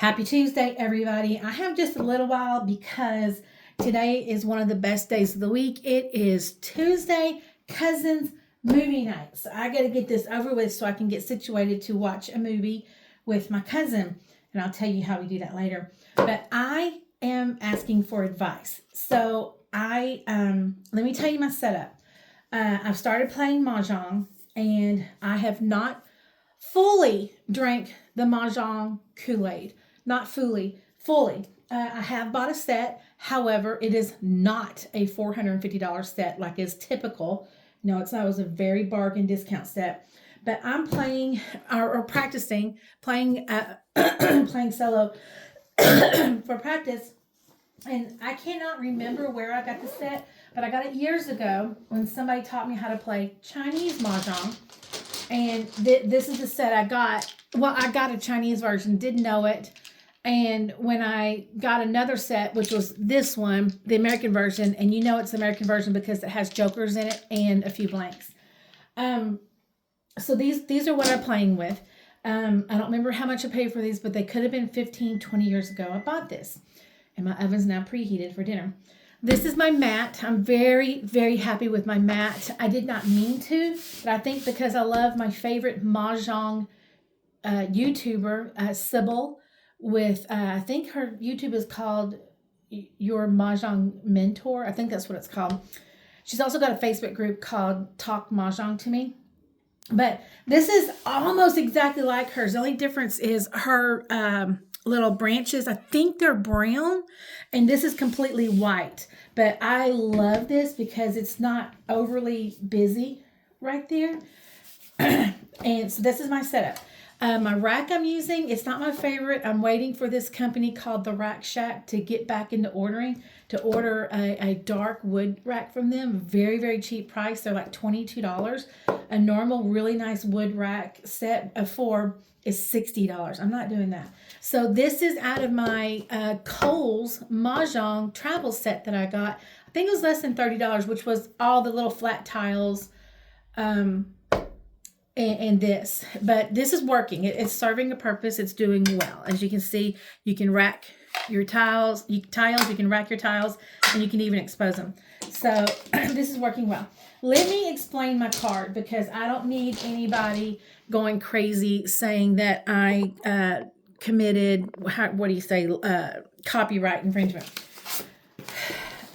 Happy Tuesday, everybody. I have just a little while because today is one of the best days of the week. It is Tuesday, cousins movie night. So I got to get this over with so I can get situated to watch a movie with my cousin. And I'll tell you how we do that later. But I am asking for advice. So let me tell you my setup. I've started playing Mahjong and I have not fully drank the Mahjong Kool-Aid. Not fully. I have bought a set. However, it is not a $450 set like is typical. No, it's not. It was a very bargain discount set. But I'm playing or practicing playing playing solo for practice. And I cannot remember where I got the set, but I got it years ago when somebody taught me how to play Chinese Mahjong. And this is the set I got. Well, I got a Chinese version, didn't know it. And when I got another set, which was this one, the American version, and you know it's the American version because it has jokers in it and a few blanks. So these are what I'm playing with. I don't remember how much I paid for these, but they could have been 15, 20 years ago. I bought this. And my oven's now preheated for dinner. This is my mat. I'm very, very happy with my mat. I did not mean to, but I think because I love my favorite Mahjong YouTuber, Sybil, with, I think her YouTube is called Your Mahjong Mentor. I think that's what it's called. She's also got a Facebook group called Talk Mahjong to Me. But this is almost exactly like hers. The only difference is her little branches. I think they're brown, and this is completely white. But I love this because it's not overly busy right there. And so this is my setup. My rack I'm using, it's not my favorite. I'm waiting for this company called the Rack Shack to get back into to order a dark wood rack from them. Very, very cheap price. They're like $22. A normal, really nice wood rack set of 4 is $60. I'm not doing that. So this is out of my Kohl's Mahjong travel set that I got. I think it was less than $30, which was all the little flat tiles and this. But this is working. It's serving a purpose. It's doing well. As you can see, you can rack your tiles. You can rack your tiles, and you can even expose them. So this is working well. Let me explain my card because I don't need anybody going crazy saying that I committed, copyright infringement.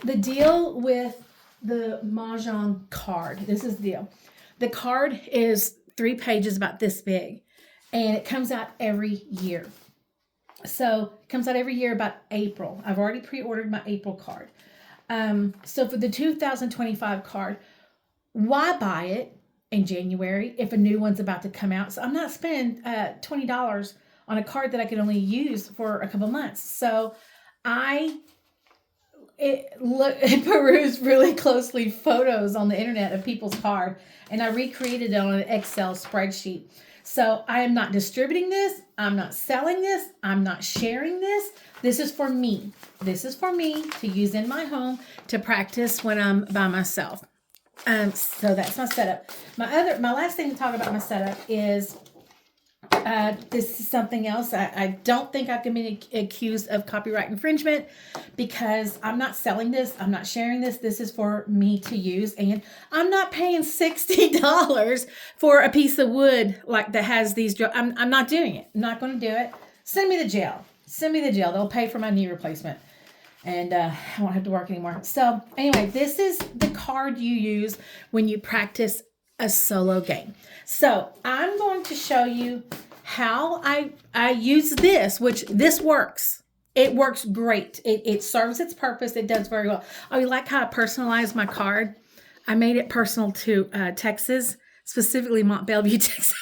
The deal with the Mahjong card, this is the deal. The card is 3 pages about this big, and it comes out every year. So it comes out every year about April. I've already pre-ordered my April card. So for the 2025 card, why buy it in January if a new one's about to come out? So I'm not spending $20 on a card that I could only use for a couple months. So I perused really closely photos on the internet of people's card, and I recreated it on an Excel spreadsheet. So I am not distributing this. I'm not selling this. I'm not sharing this. This is for me. This is for me to use in my home to practice when I'm by myself. So that's my setup. My last thing to talk about my setup is this is something else. I don't think I can be accused of copyright infringement because I'm not selling this. I'm not sharing this. This is for me to use, and I'm not paying $60 for a piece of wood like that has these. I'm not doing it. I'm not going to do it. Send me to jail. Send me to jail. They'll pay for my knee replacement. And I won't have to work anymore. So anyway, this is the card you use when you practice a solo game. So I'm going to show you how I use this, which this works. It works great. It serves its purpose. It does very well. Oh, you like how I personalized my card? I made it personal to Texas, specifically Mont Belvieu, Texas.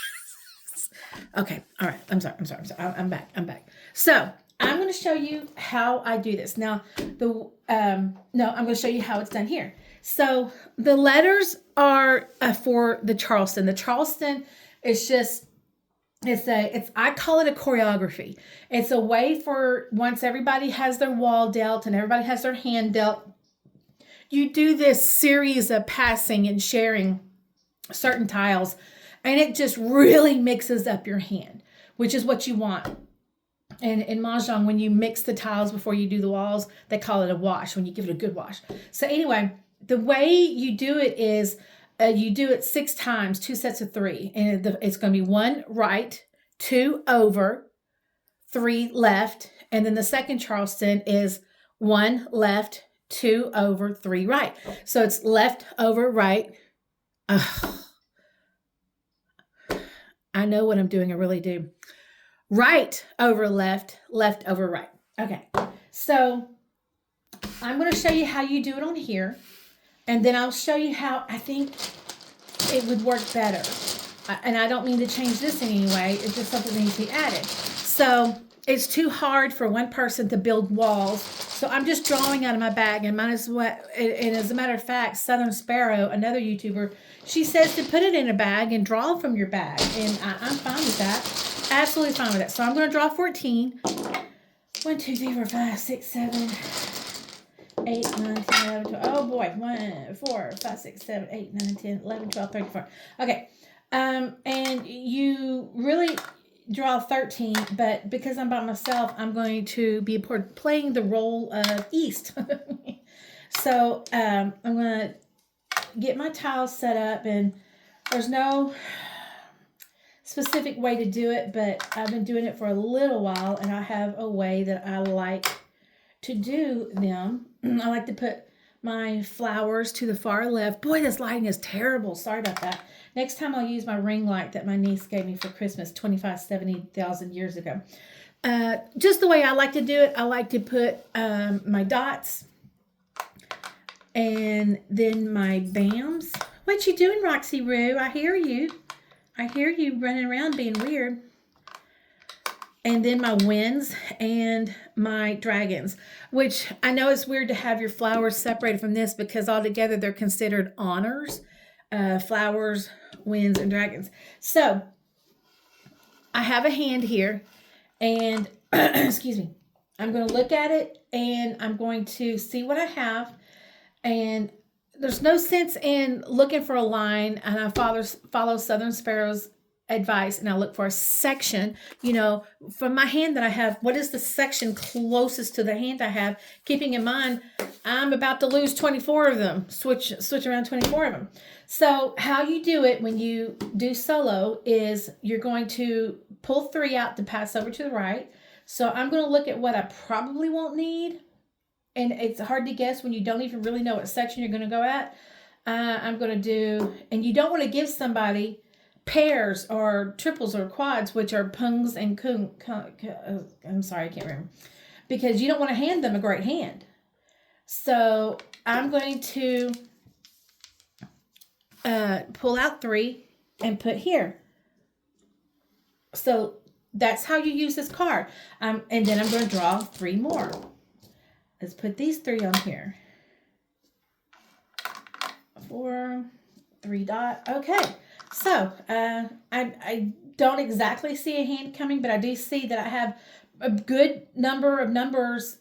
Okay. All right. I'm sorry. I'm back. So I'm going to show you how I do this. Now, I'm going to show you how it's done here. So the letters are for the Charleston. The Charleston is just, I call it a choreography. It's a way for once everybody has their wall dealt and everybody has their hand dealt, you do this series of passing and sharing certain tiles, and it just really mixes up your hand, which is what you want. And in Mahjong, when you mix the tiles before you do the walls, they call it a wash, when you give it a good wash. So anyway, the way you do it is you do it 6 times, 2 sets of 3. And it's going to be 1 right, 2 over, 3 left. And then the second Charleston is 1 left, 2 over, 3 right. So it's left over right. I know what I'm doing. I really do. Right over left, left over right. Okay. So I'm going to show you how you do it on here. And then I'll show you how I think it would work better. And I don't mean to change this in any way. It's just something that needs to be added. So it's too hard for one person to build walls. So I'm just drawing out of my bag. And mine is what, and as a matter of fact, Southern Sparrow, another YouTuber, she says to put it in a bag and draw from your bag. And I'm fine with that. Absolutely fine with that. So I'm going to draw 14. 1, 2, 3, 4, 5, 6, 7, 8, 9, 10, 11, 12. Oh boy. 1, 4, 5, 6, 7, 8, 9, 10, 11, 12, 13, 14. Okay. And you really draw 13, but because I'm by myself, I'm going to be playing the role of East. So I'm going to get my tiles set up, and there's no specific way to do it, but I've been doing it for a little while, and I have a way that I like to do them. I like to put my flowers to the far left. Boy, this lighting is terrible. Sorry about that. Next time I'll use my ring light that my niece gave me for Christmas 70,000 years ago. Just the way I like to do it, I like to put my dots and then my bams. What you doing, Roxy Roo? I hear you. I hear you running around being weird. And then my winds and my dragons, which I know it's weird to have your flowers separated from this because altogether they're considered honors. Flowers, winds, and dragons. So I have a hand here, and excuse me, I'm going to look at it and I'm going to see what I have. And there's no sense in looking for a line, and I follow Southern Sparrow's advice, and I look for a section, from my hand that I have. What is the section closest to the hand I have? Keeping in mind, I'm about to lose 24 of them, switch around 24 of them. So how you do it when you do solo is you're going to pull 3 out to pass over to the right. So I'm going to look at what I probably won't need. And it's hard to guess when you don't even really know what section you're going to go at. I'm going to do, and you don't want to give somebody pairs or triples or quads, which are pungs and I'm sorry, I can't remember. Because you don't want to hand them a great hand. So I'm going to pull out 3 and put here. So that's how you use this card. And then I'm going to draw 3 more. Let's put these 3 on here. 4, 3 dot. Okay. So I don't exactly see a hand coming, but I do see that I have a good number of numbers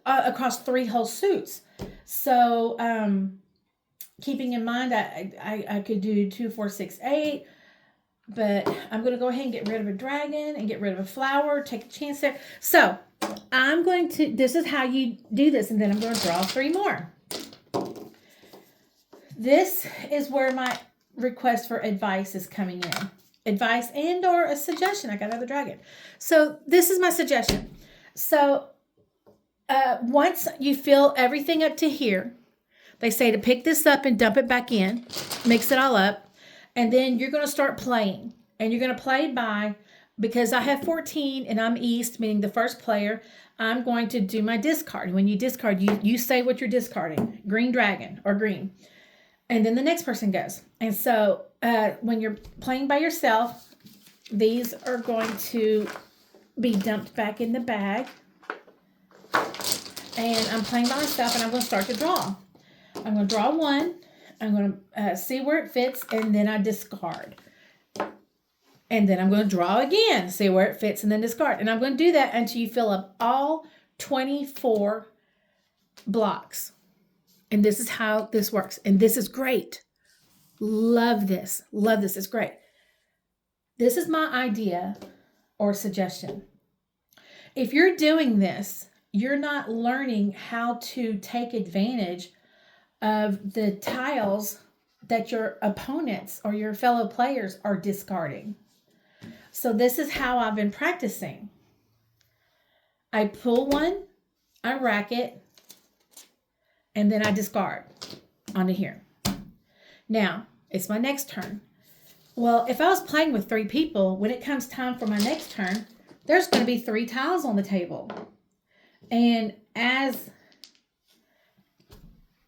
across 3 whole suits. So keeping in mind I could do 2, 4, 6, 8, but I'm going to go ahead and get rid of a dragon and get rid of a flower, take a chance there. So I'm going to, this is how you do this, and then I'm going to draw 3 more. This is where my request for advice is coming in. Advice and or a suggestion. I got another dragon. So this is my suggestion. So once you fill everything up to here, they say to pick this up and dump it back in, mix it all up, and then you're going to start playing. And you're going to play by, because I have 14 and I'm East, meaning the first player, I'm going to do my discard. When you discard, you say what you're discarding. Green dragon or green. And then the next person goes. And so when you're playing by yourself, these are going to be dumped back in the bag. And I'm playing by myself, and I'm going to start to draw. I'm going to draw 1. I'm going to see where it fits, and then I discard. And then I'm going to draw again, see where it fits, and then discard. And I'm going to do that until you fill up all 24 blocks. And this is how this works. And this is great. Love this. Love this. It's great. This is my idea or suggestion. if you're doing this, you're not learning how to take advantage of the tiles that your opponents or your fellow players are discarding. So this is how I've been practicing. I pull one, I rack it, and then I discard onto here. Now, it's my next turn. Well, if I was playing with 3 people, when it comes time for my next turn, there's going to be 3 tiles on the table. And as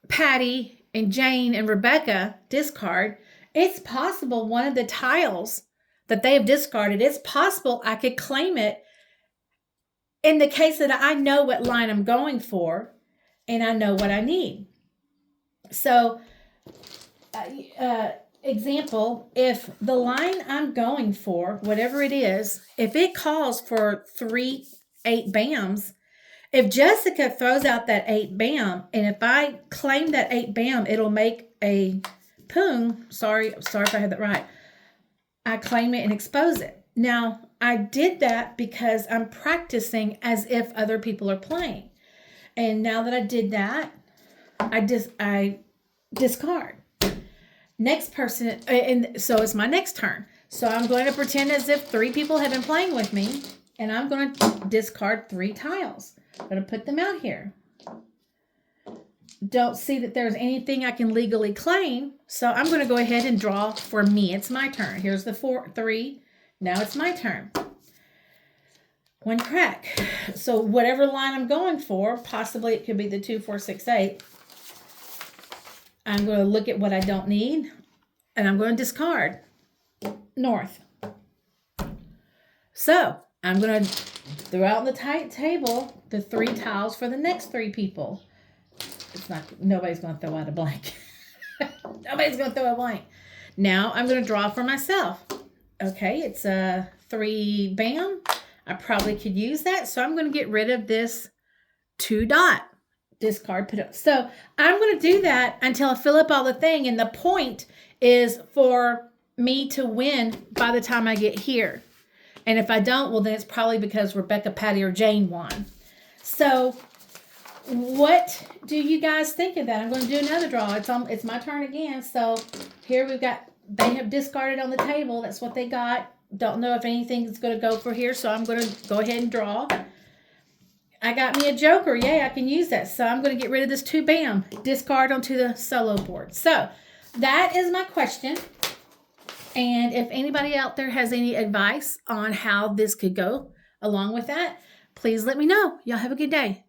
Patty and Jane and Rebecca discard, it's possible one of the tiles that they have discarded, it's possible I could claim it in the case that I know what line I'm going for and I know what I need. So, example, if the line I'm going for, whatever it is, if it calls for 3 8 bams, if Jessica throws out that 8 bam, and if I claim that 8 bam, it'll make a poon. Sorry if I had that right. I claim it and expose it. Now, I did that because I'm practicing as if other people are playing. And now that I did that, I discard. Next person, and so it's my next turn. So I'm going to pretend as if 3 people have been playing with me, and I'm going to discard 3 tiles. I'm going to put them out here. Don't see that there's anything I can legally claim, so I'm going to go ahead and draw for me. It's my turn. Here's the 3. Now it's my turn. 1 crack. So whatever line I'm going for, possibly it could be the 2, 4, 6, 8. I'm going to look at what I don't need, and I'm going to discard north. So I'm going to throw out on the table the 3 tiles for the next 3 people. Nobody's going to throw out a blank. Nobody's going to throw a blank. Now I'm going to draw for myself. Okay, it's a 3 bam. I probably could use that. So I'm going to get rid of this 2 dot. Discard, put up. So I'm going to do that until I fill up all the thing. And the point is for me to win by the time I get here. And if I don't, well, then it's probably because Rebecca, Patty, or Jane won. So what do you guys think of that? I'm going to do another draw. It's my turn again. So here we've got, they have discarded on the table. That's what they got. Don't know if anything is going to go for here. So I'm going to go ahead and draw. I got me a joker. Yay, I can use that. So I'm going to get rid of this 2 bam. Discard onto the solo board. So that is my question. And if anybody out there has any advice on how this could go along with that, please let me know. Y'all have a good day.